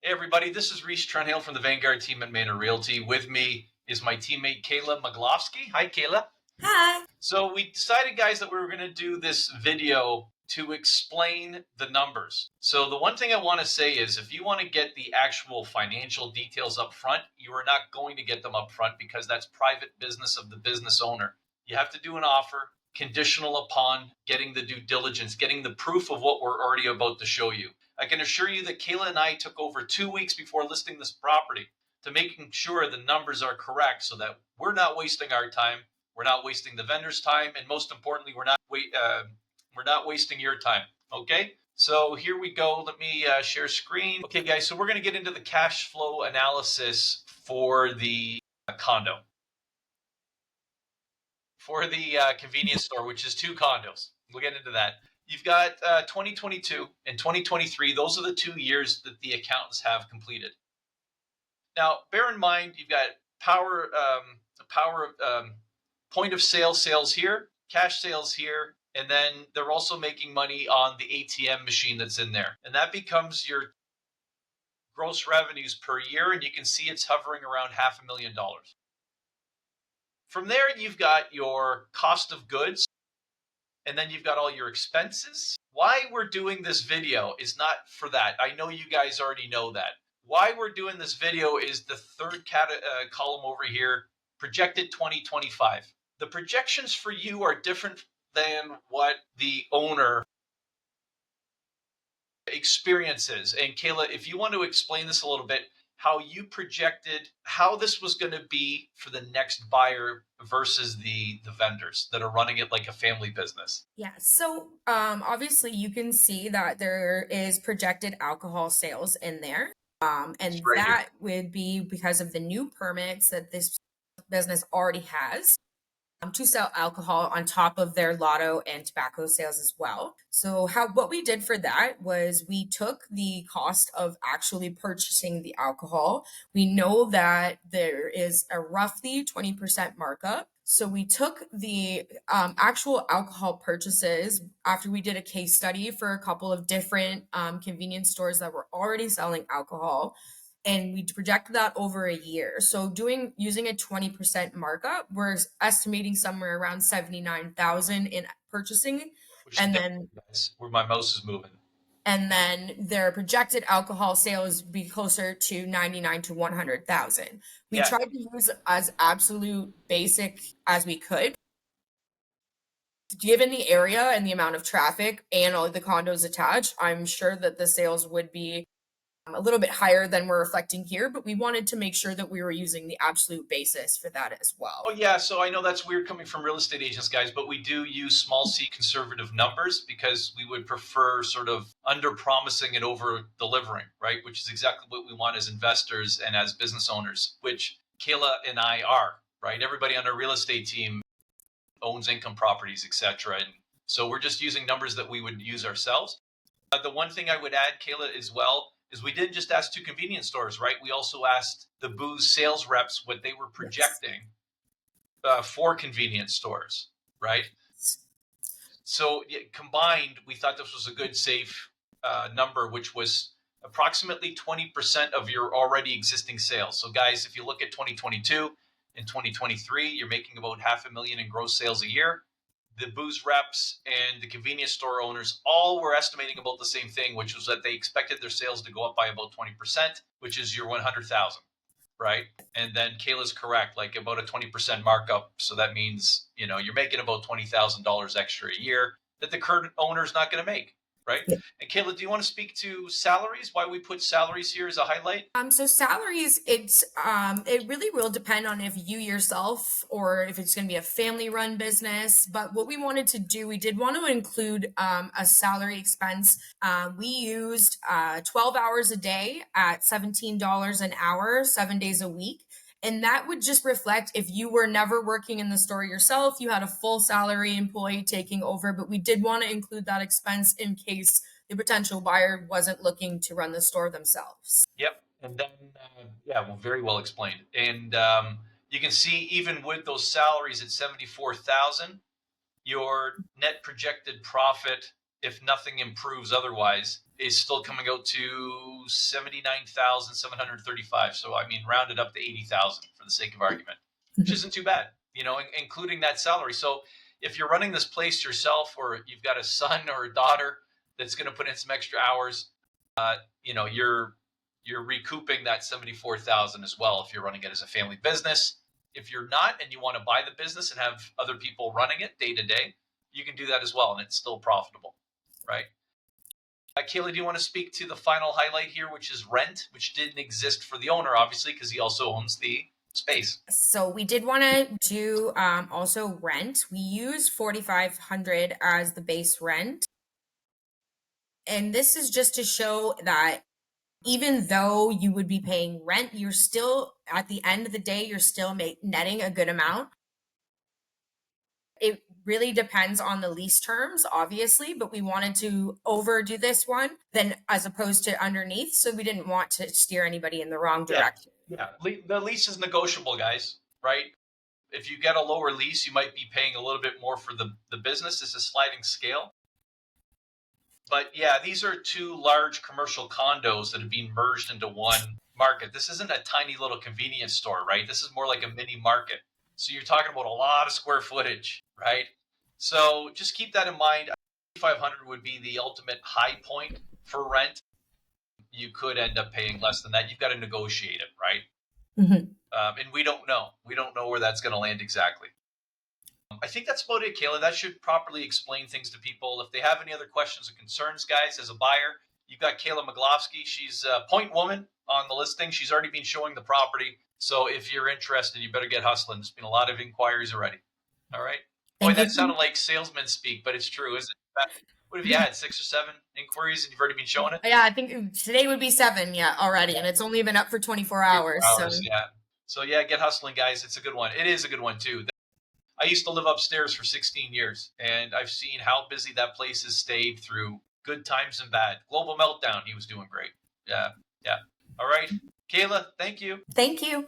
Hey everybody, this is Rhys Trenhaile from the Vanguard Team at Manor Realty. With me is my teammate Kayla Maglovsky. Hi Kayla. Hi. So we decided, guys, that we were going to do this video to explain the numbers. So the one thing I want to say is if you want to get the actual financial details up front, you are not going to get them up front because that's private business of the business owner. You have to do an offer conditional upon getting the due diligence, getting the proof of what we're already about to show you. I can assure you that Kayla and I took over 2 weeks before listing this property to making sure the numbers are correct so that we're not wasting our time, we're not wasting the vendor's time, and most importantly, we're not wasting your time. Okay, so here we go. Let me share screen. Okay, guys, so we're going to get into the cash flow analysis for the condo, for the convenience store, which is 2 condos. We'll get into that. You've got 2022 and 2023. Those are the 2 years that the accountants have completed. Now, bear in mind, you've got point of sale sales here, cash sales here, and then they're also making money on the ATM machine that's in there. And that becomes your gross revenues per year, and you can see it's hovering around $500,000. From there, you've got your cost of goods, and then you've got all your expenses. Why we're doing this video is not for that. I know you guys already know that. Why we're doing this video is the third column over here, projected 2025. The projections for you are different than what the owner experiences. And Kayla, if you want to explain this a little bit, how you projected how this was going to be for the next buyer versus the vendors that are running it like a family business. Yeah, so obviously you can see that there is projected alcohol sales in there. And Right here. that would be because of the new permits that this business already has to sell alcohol on top of their lotto and tobacco sales as well. So what we did for that was we took the cost of actually purchasing the alcohol. We know that there is a roughly 20% markup. So we took the actual alcohol purchases after we did a case study for a couple of different convenience stores that were already selling alcohol, and we projected that over a year. So using a 20% markup, we're estimating somewhere around 79,000 in purchasing, and then where my mouse is moving. And then their projected alcohol sales be closer to 99 to 100,000. We tried to use as absolute basic as we could. Given the area and the amount of traffic and all the condos attached, I'm sure that the sales would be a little bit higher than we're reflecting here, but we wanted to make sure that we were using the absolute basis for that as well. Oh yeah, so I know that's weird coming from real estate agents, guys, but we do use small c conservative numbers because we would prefer sort of under promising and over delivering, right? Which is exactly what we want as investors and as business owners, which Kayla and I are, right? Everybody on our real estate team owns income properties, etc. And so we're just using numbers that we would use ourselves. The one thing I would add, Kayla, as well, is we didn't just ask 2 convenience stores, right? We also asked the booze sales reps what they were projecting for convenience stores, right? So combined, we thought this was a good, safe number, which was approximately 20% of your already existing sales. So guys, if you look at 2022 and 2023, you're making about $500,000 in gross sales a year. The booze reps and the convenience store owners all were estimating about the same thing, which was that they expected their sales to go up by about 20%, which is your 100,000, right? And then Kayla's correct, like about a 20% markup. So that means, you're making about $20,000 extra a year that the current owner is not going to make, right? Yeah. And Kayla, do you want to speak to salaries? Why we put salaries here as a highlight? So salaries, it really will depend on if you yourself or if it's going to be a family-run business. But what we wanted to do, we did want to include a salary expense. We used 12 hours a day at $17 an hour, 7 days a week. And that would just reflect if you were never working in the store yourself, you had a full salary employee taking over, but we did want to include that expense in case the potential buyer wasn't looking to run the store themselves. Yep. And then, very well explained. And you can see even with those salaries at 74,000, your net projected profit, if nothing improves otherwise, is still coming out to 79,735. So I mean, round it up to 80,000 for the sake of argument, which isn't too bad, including that salary. So if you're running this place yourself, or you've got a son or a daughter that's going to put in some extra hours, you're recouping that 74,000 as well if you're running it as a family business. If you're not and you want to buy the business and have other people running it day to day, you can do that as well, and it's still profitable, right? Kayla, do you want to speak to the final highlight here, which is rent, which didn't exist for the owner, obviously, because he also owns the space. So we did want to do also rent. We use $4,500 as the base rent. And this is just to show that even though you would be paying rent, you're still, at the end of the day, you're still netting a good amount. It really depends on the lease terms, obviously, but we wanted to overdo this one than as opposed to underneath. So we didn't want to steer anybody in the wrong direction. Yeah. The lease is negotiable, guys, right? If you get a lower lease, you might be paying a little bit more for the business. It's a sliding scale. But yeah, these are two large commercial condos that have been merged into one market. This isn't a tiny little convenience store, right? This is more like a mini market. So you're talking about a lot of square footage, right? So just keep that in mind. 500 would be the ultimate high point for rent. You could end up paying less than that. You've got to negotiate it, right? Mm-hmm. And we don't know. We don't know where that's going to land exactly. I think that's about it, Kayla. That should properly explain things to people. If they have any other questions or concerns, guys, as a buyer, you've got Kayla Maglovsky. She's a point woman on the listing. She's already been showing the property. So if you're interested, you better get hustling. There's been a lot of inquiries already. All right. Boy, that sounded like salesman speak, but it's true, isn't it? What have you had, 6 or 7 inquiries, and you've already been showing it? Yeah, I think today would be 7, already, and it's only been up for 24 hours. So yeah, get hustling, guys. It's a good one. It is a good one too. I used to live upstairs for 16 years, and I've seen how busy that place has stayed through good times and bad. Global meltdown, he was doing great. Yeah. All right. Kayla, thank you. Thank you.